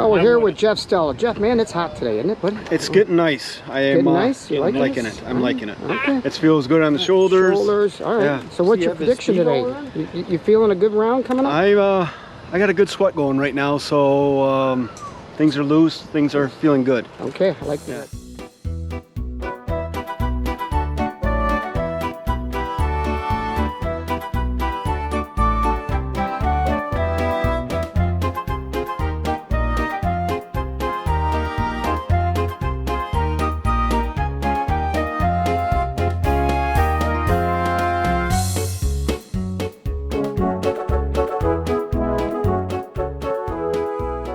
Well, we're here with Jeff Stella. Jeff, man, it's hot today, isn't it, buddy? It's getting nice. Getting nice? You I'm liking this? it. I'm liking it. Okay. It feels good on the shoulders. Shoulders. All right. Yeah. So what's your prediction today? You feeling a good round coming up? I got a good sweat going right now, so things are loose. Things are feeling good. Okay, I like that.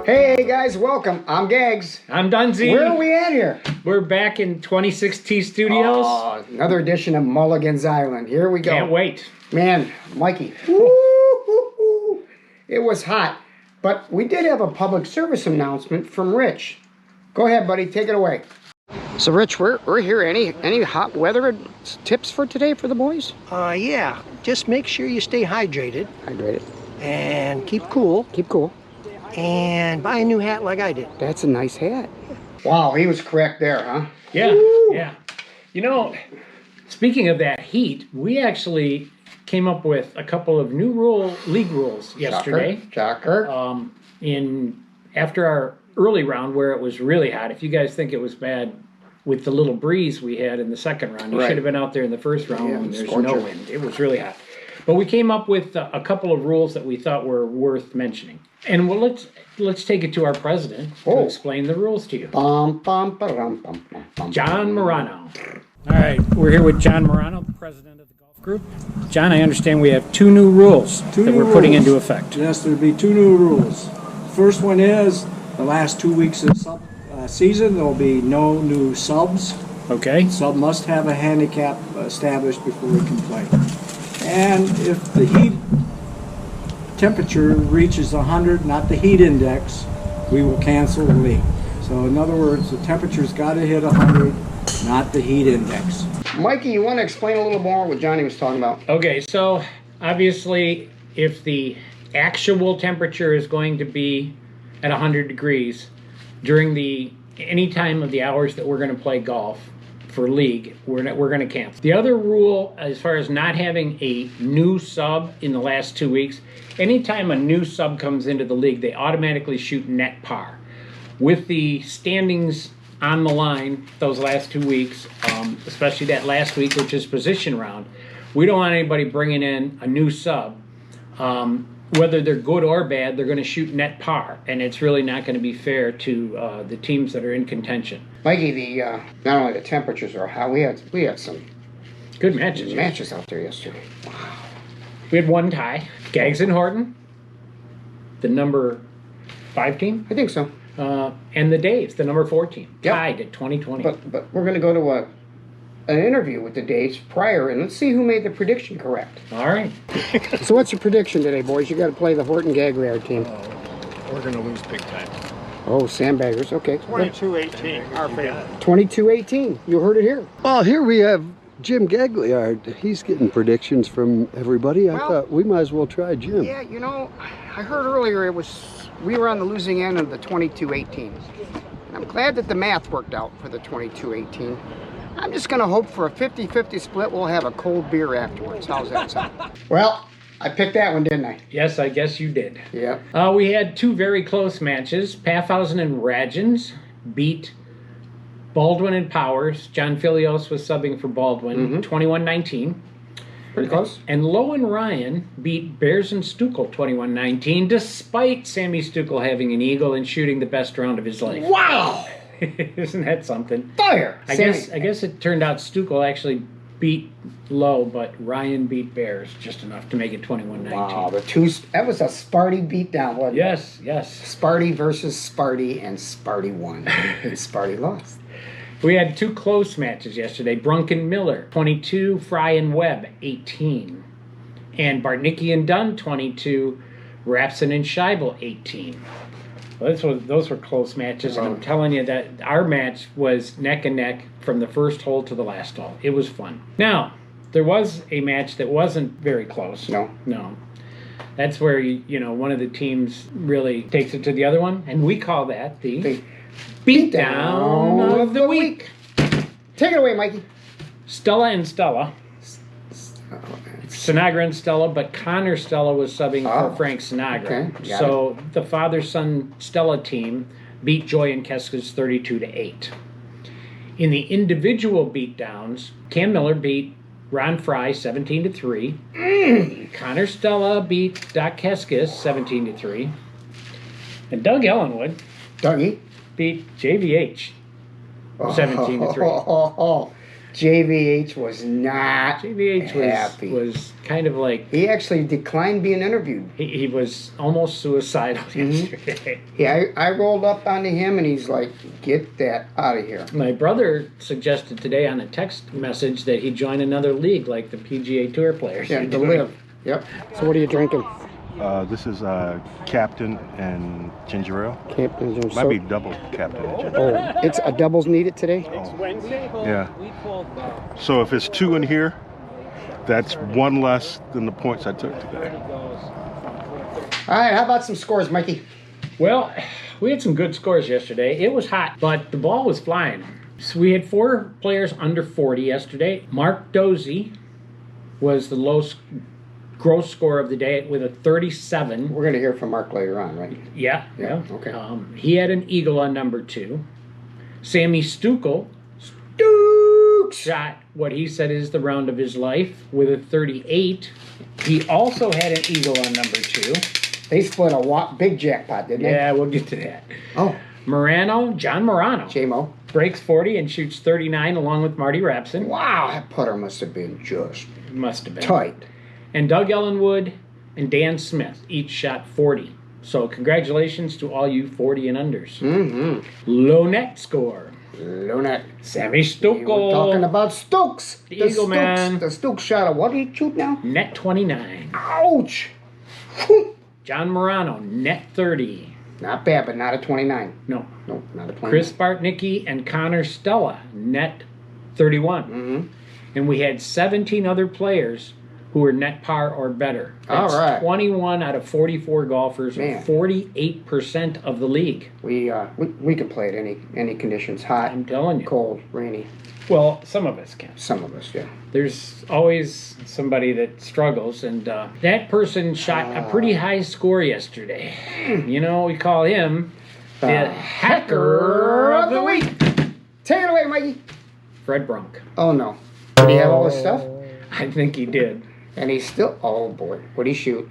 Hey guys, welcome. I'm Gags. I'm Dunsey. Where are we at here? We're back in 26T Studios. Oh, another edition of Mulligan's Island. Here we go. Can't wait. Man, Mikey, woo-hoo-hoo. It was hot, but we did have a public service announcement from Rich. Go ahead, buddy, take it away. So, Rich, we're here. Any hot weather tips for today for the boys? Yeah, just make sure you stay hydrated Hydrated. and keep cool Keep cool. and buy a new hat like I did. That's a nice hat. Wow, he was correct there, huh? Yeah, Woo. yeah. You know, speaking of that heat, we actually came up with a couple of new league rules yesterday. Shocker. After our early round where it was really hot. If you guys think it was bad with the little breeze we had in the second round, you Right. should have been out there in the first round Yeah, when there's scorcher. no wind. It was really hot. But we came up with a couple of rules that we thought were worth mentioning. And let's take it to our president to explain the rules to you. Bum, bum, ba-dum, bum, bum, bum. John Morano. All right, we're here with John Morano, the president of the golf group. John, I understand we have two new rules that we're putting into effect. Yes, there'll be two new rules. First one is the last 2 weeks of season, there'll be no new subs. Okay. Sub must have a handicap established before we can play. And if the heat temperature reaches 100, not the heat index, we will cancel the league. So in other words, the temperature's got to hit 100, not the heat index. Mikey, you want to explain a little more what Johnny was talking about? Okay, so obviously if the actual temperature is going to be at 100 degrees during any time of the hours that we're going to play golf for league, we're going to cancel. The other rule, as far as not having a new sub in the last 2 weeks, anytime a new sub comes into the league, they automatically shoot net par. With the standings on the line those last 2 weeks, especially that last week, which is position round, we don't want anybody bringing in a new sub. Whether they're good or bad, they're going to shoot net par, and it's really not going to be fair to the teams that are in contention. Mikey, not only the temperatures are hot, we had some Good matches. matches out there yesterday. We had one tie. Gags and Horton, the number 5 team, I think so. and the Daves, the number 4 team, Yep. tied at 2020. But we're going to go to an interview with the dates prior, and let's see who made the prediction correct. All right. So what's your prediction today, boys? You got to play the Horton Gagliard team. We're going to lose big time. Oh, sandbaggers. Okay. 22-18, our favorite. 22-18. You heard it here. Well, here we have Jim Gagliard. He's getting predictions from everybody. I thought we might as well try Jim. Yeah, you know, I heard earlier we were on the losing end of the 22-18. And I'm glad that the math worked out for the 22-18. I'm just going to hope for a 50-50 split. We'll have a cold beer afterwards. How's that sound? Well, I picked that one, didn't I? Yes, I guess you did. Yeah. We had 2 very close matches. Paffhausen and Radgens beat Baldwin and Powers. John Filios was subbing for Baldwin, 21-19. Pretty close. And Lowe and Ryan beat Bears and Stuckel 21-19, despite Sammy Stuckel having an eagle and shooting the best round of his life. Wow! Isn't that something? Fire! I guess it turned out Stuckel actually beat Lowe, but Ryan beat Bears just enough to make it 21-19. Wow, that was a Sparty beatdown, wasn't it? Yes, yes. Sparty versus Sparty, and Sparty won. And Sparty lost. We had 2 close matches yesterday. Brunk and Miller, 22. Fry and Webb, 18. And Bartnicki and Dunn, 22. Rapson and Scheibel, 18. Well, those were close matches, and I'm telling you that our match was neck and neck from the first hole to the last hole. It was fun. Now, there was a match that wasn't very close. No. That's where, one of the teams really takes it to the other one. And we call that the beatdown of the week. Take it away, Mikey. Stella and Stella. It's Sinagra and Stella, but Connor Stella was subbing for Frank Sinagra. Okay, So the father-son Stella team beat Joy and Keskes 32-8. In the individual beatdowns, Cam Miller beat Ron Fry 17-3. Connor Stella beat Doc Keskes 17-3. And Doug Ellenwood Dougie beat JVH 17-3. JVH was not JVH happy. was kind of like, He actually declined being interviewed. he was almost suicidal yesterday. Yeah, I rolled up onto him and he's like, get that out of here. My brother suggested today on a text message that he join another league like the PGA Tour players. Yeah, to live. Yep. So what are you drinking? This is Captain and Ginger Ale. Captain Jim. Might be double Captain and Ginger Ale. It's a doubles needed today? Yeah. So if it's 2 in here, that's 1 less than the points I took today. All right, how about some scores, Mikey? Well, we had some good scores yesterday. It was hot, but the ball was flying. So we had 4 players under 40 yesterday. Mark Dozy was the lowest gross score of the day with a 37. We're going to hear from Mark later on, right? Yeah. Okay. He had an eagle on number 2. Sammy Stukel shot what he said is the round of his life with a 38. He also had an eagle on number 2. They split a big jackpot, didn't they? Yeah, we'll get to that. Oh. John Morano, J-Mo. breaks 40 and shoots 39 along with Marty Rapson. Wow, that putter must have been just Must have been. tight. And Doug Ellenwood and Dan Smith each shot 40. So congratulations to all you 40 and unders. Mm-hmm. Low net score. Low net. Sammy Stukel. We're talking about Stokes. The Eagle Man. The Stokes shot of what did he shoot now? Net 29. Ouch. Whew. John Morano, net 30. Not bad, but not a 29. No. No, not a 29. Chris Bartnicki and Connor Stella, net 31. Mm-hmm. And we had 17 other players who were net par or better. All That's right. 21 out of 44 golfers, Man. 48% of the league. We can play at any conditions. Hot, I'm telling you. cold, rainy. Well, some of us can. Some of us, yeah. There's always somebody that struggles, and that person shot a pretty high score yesterday. We call him the Hacker of the Week. Take it away, Mikey. Fred Brunk. Oh, no. Did he have all this stuff? I think he did. And he's still, oh boy, what'd he shoot?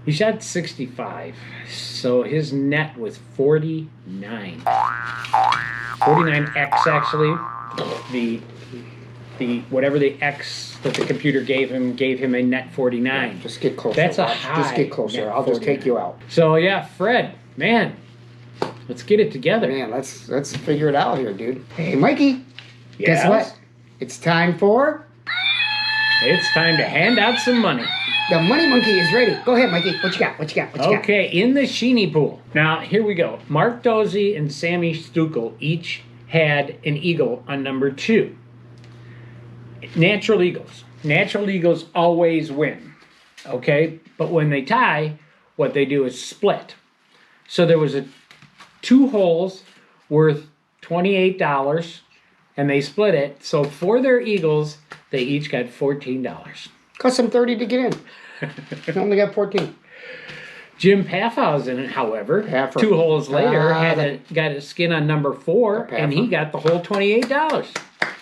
He shot 65, so his net was 49. 49x actually. The whatever the X that the computer gave him a net 49. Just get closer. That's a Watch. high. Just get closer. net I'll just take 49. you out. So yeah, Fred, man, let's get it together. Man, let's figure it out here, dude. Hey, Mikey, Yes? guess what? It's time for It's time to hand out some money. the Money Monkey is ready. Go ahead, Mikey. What you got? Okay, in the Sheeny pool. Now, here we go. Mark Dozy and Sammy Stukel each had an eagle on number 2. Natural eagles always win, okay? But when they tie, what they do is split. So there was 2 holes worth $28, and they split it. So for their eagles, they each got $14. Cost them 30 to get in. You only got 14. Jim Paffhausen, however, Paffer. 2 holes later, Ah, got a skin on number 4, The and he Paffer. got the whole $28.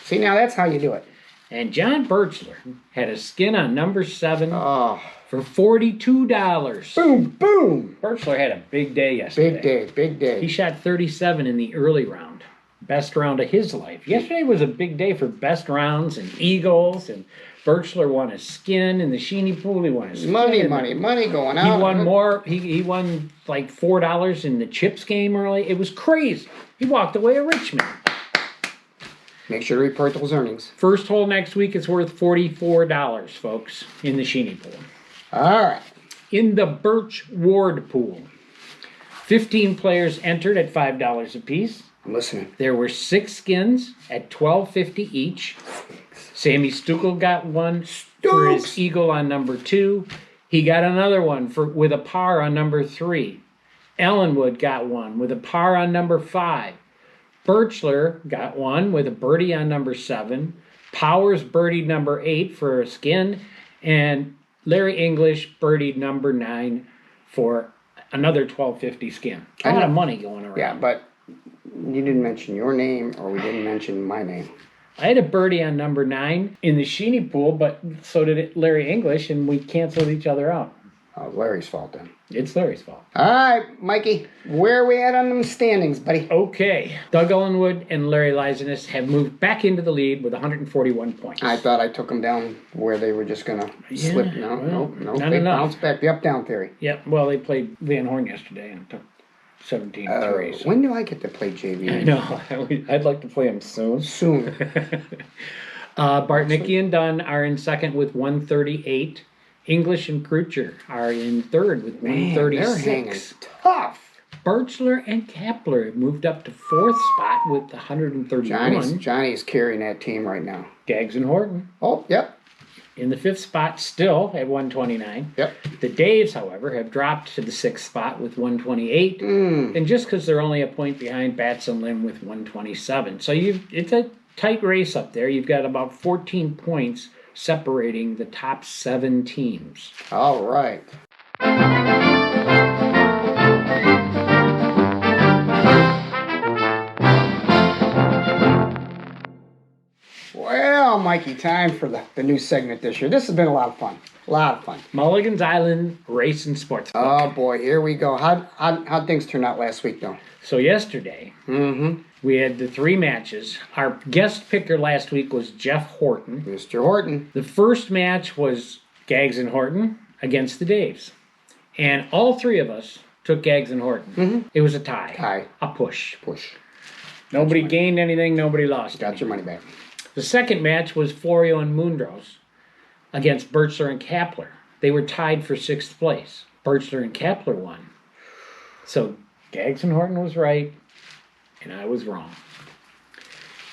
See, now that's how you do it. And John Birchler had a skin on number 7 Oh, for $42. boom, boom. Birchler had a big day yesterday. Big day. He shot 37 in the early round. Best round of his life. Yesterday was a big day for best rounds and eagles, and Birchler won a skin in the Sheeny pool. He won a skin. Money going out. He won more. He won like $4 in the chips game early. It was crazy. He walked away a rich man. Make sure to report those earnings. First hole next week is worth $44, folks, in the Sheeny pool. All right. In the Birch Ward pool, 15 players entered at $5 apiece. I'm listening. There were 6 skins at $12.50 each. Sammy Stukel got one for his Stokes. eagle on number 2. He got another one with a par on number 3. Ellenwood got one with a par on number 5. Birchler got one with a birdie on number 7. Powers birdied number 8 for a skin. And Larry English birdied number 9 for another $12.50 skin. A lot of money going around. Yeah, but you didn't mention your name, or we didn't mention my name. I had a birdie on number 9 in the Sheeny pool, but so did Larry English, and we canceled each other out. Oh, Larry's fault then. It's Larry's fault. All right, Mikey, where are we at on them standings, buddy? Okay. Doug Ellenwood and Larry Lizinus have moved back into the lead with 141 points. I thought I took them down where they were just going to slip. No, not they enough. bounced back. The up-down theory. Yep. Well, they played Van Horn yesterday and took 17-3. So. When do I get to play JV? I know. I'd like to play them soon. Soon. Bartnicki and Dunn are in second with 138. English and Kreucher are in third with 136. They're hanging tough. Birchler and Kapler have moved up to fourth spot with 131. Johnny's carrying that team right now. Gags and Horton Oh, yep. in the fifth spot still at 129. Yep. The Daves, however, have dropped to the sixth spot with 128. And just because they're only a point behind Bats and Lim with 127. So it's a tight race up there. You've got about 14 points separating the top 7 teams. All right. Well, Mikey, time for the new segment this year. This has been a lot of fun. A lot of fun. Mulligan's Island Race and Sports Book. Oh, boy, here we go. How'd things turn out last week, though? So yesterday, we had the 3 matches. Our guest picker last week was Jeff Horton. Mr. Horton. The first match was Gags and Horton against the Daves. And all 3 of us took Gags and Horton. It was a tie. A push. Nobody gained anything, nobody lost Got anything. your money back. The second match was Florio and Mundros against Birchler and Kapler. They were tied for 6th place. Birchler and Kapler won. So Gags and Horton was right, and I was wrong.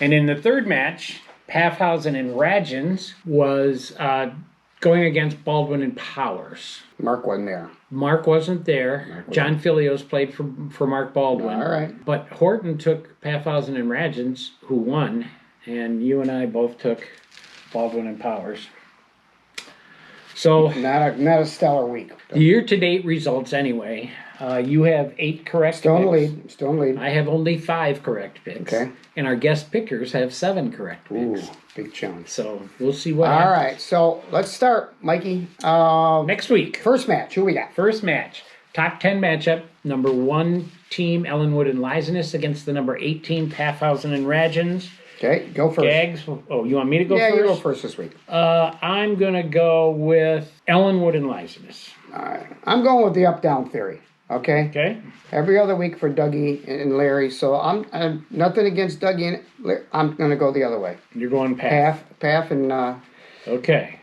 And in the third match, Paffhausen and Radjens was going against Baldwin and Powers. Mark wasn't there. Mark wasn't there. John Filios played for Mark Baldwin. All right. But Horton took Paffhausen and Radjens, who won, and you and I both took Baldwin and Powers. So Not a stellar week. the year-to-date results anyway. You have 8 correct Still in the picks. lead. I have only 5 correct picks. Okay. And our guest pickers have 7 correct Ooh, picks. big challenge. So we'll see what All happens. right, so let's start, Mikey. Next week, First match, who we got? first match, top 10 matchup. Number 1 team, Ellenwood and Lizinus against the number 8 team, Paffhausen and Radjens. Okay, go first. Gags. Oh, you want me to go Yeah, first? you go first this week. I'm going to go with Ellenwood and Lizinus. All right, I'm going with the up-down theory. Okay. Okay? Every other week for Dougie and Larry. So I'm nothing against Dougie and Larry. I'm going to go the other way. You're going Paff. Paff and Okay.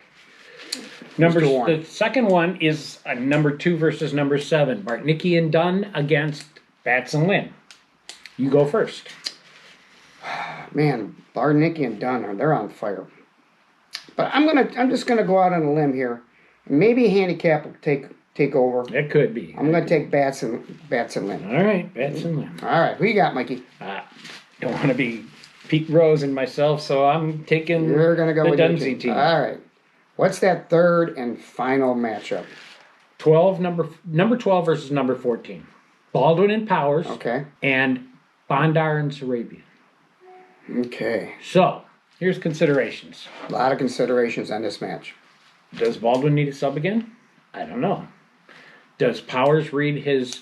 Mr. Warren. The second one is number 2 versus number 7. Bartnicki and Dunn against Bats and Lynn. You go first. man, Bartnicki and Dunn they're on fire. But I'm just gonna go out on a limb here. Maybe handicap will take over. That could be. I'm gonna take Bats and Lynn. All right, Bats and Lynn. All right, who you got, Mikey? Don't want to be Pete Rose and myself, so I'm taking You're gonna go the with your Dunsey team. All right. What's that third and final matchup? 12 number 12 versus number 14. Baldwin and Powers. Okay. And Bondar and Sarabian. Okay. So here's considerations. A lot of considerations on this match. Does Baldwin need a sub again? I don't know. Does Powers read his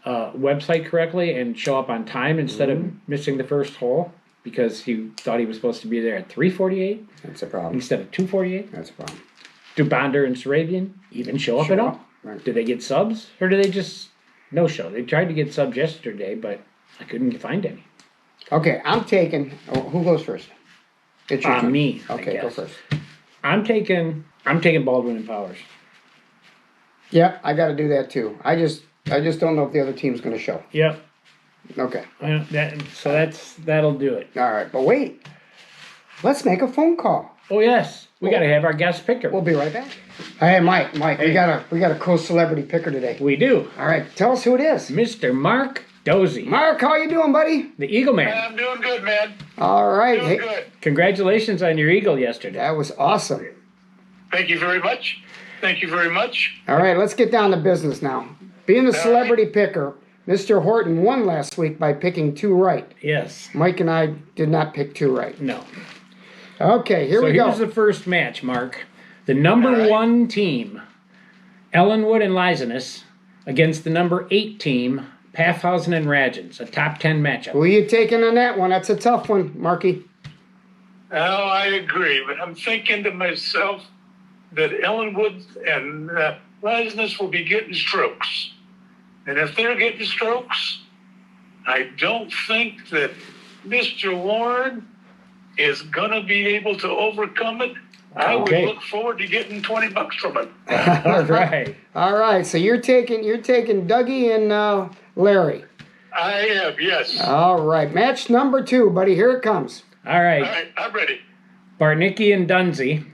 website correctly and show up on time instead of missing the first hole because he thought he was supposed to be there at 3:48 That's a problem. instead of 2:48? That's a problem. Do Bondar and Sarabian even show up at all? Right. Do they get subs or do they just no show? They tried to get subs yesterday, but I couldn't find any. Okay, I'm taking. Oh, who goes first? It's your turn. Me. I Okay, go guess. first. I'm taking Baldwin and Powers. Yep, I got to do that too. I just don't know if the other team's going to show. Yep. Okay. That'll do it. All right, but wait. Let's make a phone call. Oh yes, we got to have our guest picker. We'll be right back. Hey, Mike, we got a cool celebrity picker today. We do. All right, tell us who it is. Mr. Mark Dozy. Mark, how you doing, buddy? The Eagle Man. I'm doing good, man. All right. Doing good. Congratulations on your Eagle yesterday. That was awesome. Thank you very much. Thank you very much. All right, let's get down to business now. Being the celebrity picker, Mr. Horton won last week by picking 2 right. Yes. Mike and I did not pick 2 right. No. Okay, here we So here's go. the first match, Mark. The number 1 team, Ellenwood and Lysanus, against the number 8 team, Paffhausen and Radgens, a top 10 matchup. Who are you taking on that one? That's a tough one, Marky. Oh, I agree, but I'm thinking to myself that Ellenwood and Lysanus will be getting strokes. And if they're getting strokes, I don't think that Mr. Warren is going to be able to overcome it. I would Okay. look forward to getting $20 from him. All right. All right, so you're taking Dougie and Larry. I am, yes. All right, match number 2, buddy. Here it comes. All right. All right, I'm ready. Barnicki and Dunsey,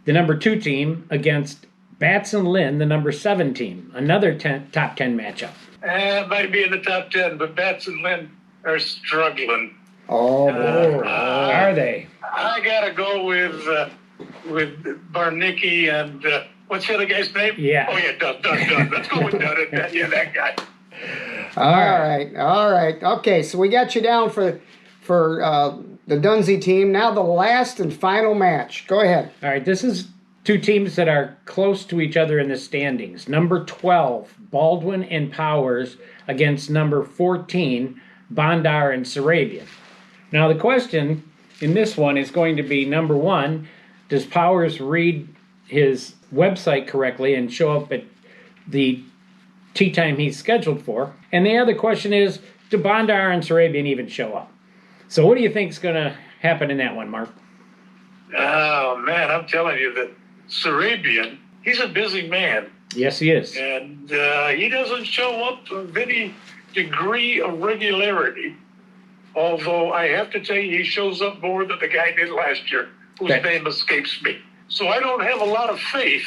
the number 2 team, against Bats and Lynn, the number 7 team. Another top 10 matchup. It might be in the top 10, but Bats and Lynn are struggling. Oh, boy. Are they? I gotta go with Barnicki and what's the other guy's name? Yeah. Oh yeah, Dunn. Let's go with Dunn. Yeah, that guy. All right. Okay, so we got you down for the Dunsey team. Now the last and final match. Go ahead. All right, this is 2 teams that are close to each other in the standings. Number 12, Baldwin and Powers, against number 14, Bondar and Sarabian. Now the question in this one is going to be, number 1, does Powers read his website correctly and show up at the tee time he's scheduled for? And the other question is, do Bondar and Sarabian even show up? So what do you think is going to happen in that one, Mark? Oh man, I'm telling you that Sarabian, he's a busy man, Yes, he is. and he doesn't show up with any degree of regularity. Although I have to tell you, he shows up more than the guy did last year, whose name escapes me. So I don't have a lot of faith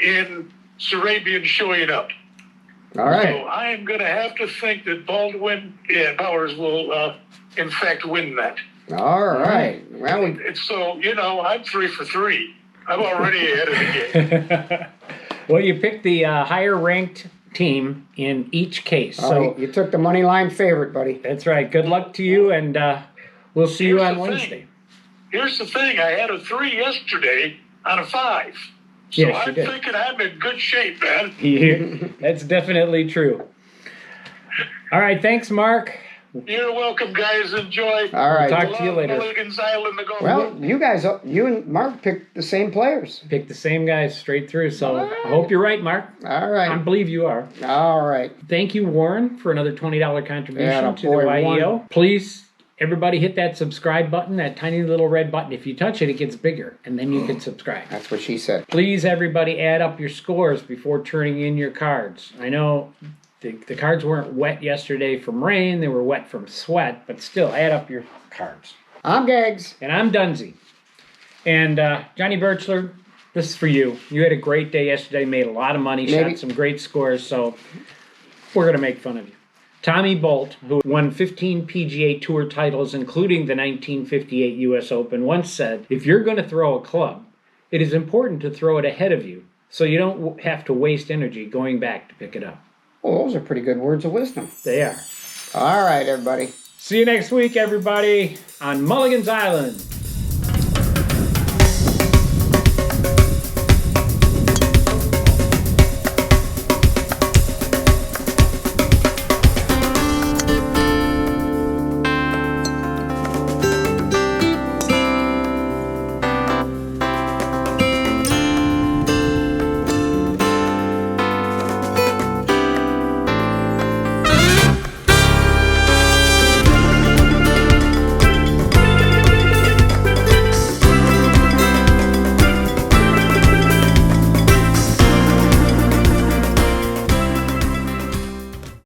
in Sarabian showing up. All right. So I am going to have to think that Baldwin and Powers will, in fact, win that. All right. Well, And so, I'm 3 for 3. I'm already ahead of the game. Well, you picked the higher-ranked team in each case. So you took the money line favorite, buddy. that's right. Good luck to you, and we'll see you on Wednesday. Here's the thing. I had a 3 yesterday on a 5. So Yes, you I'm did. thinking I'm in good shape, man. Yeah, that's definitely true. All right, thanks, Mark. You're welcome, guys. Enjoy. All right. Talk to you later. Mulligan's Island to go. Well, you and Mark picked the same players. Pick the same guys straight through, so I hope you're right, Mark. All I right. believe you are. All right. Thank you, Warren, for another $20 contribution Yeah, to the boy, YEO. Warren. Please, everybody hit that subscribe button, that tiny little red button. If you touch it, it gets bigger, and then you can subscribe. That's what she said. Please, everybody, add up your scores before turning in your cards. I know the cards weren't wet yesterday from rain. They were wet from sweat, but still, add up your cards. I'm Gags. And I'm Dunsey. And Johnny Birchler, this is for you. You had a great day yesterday, made a lot of money, Maybe. shot some great scores, so we're going to make fun of you. Tommy Bolt, who won 15 PGA Tour titles, including the 1958 U.S. Open, once said, if you're going to throw a club, it is important to throw it ahead of you so you don't have to waste energy going back to pick it up. Well, those are pretty good words of wisdom. They are. All right, everybody. See you next week, everybody, on Mulligan's Island.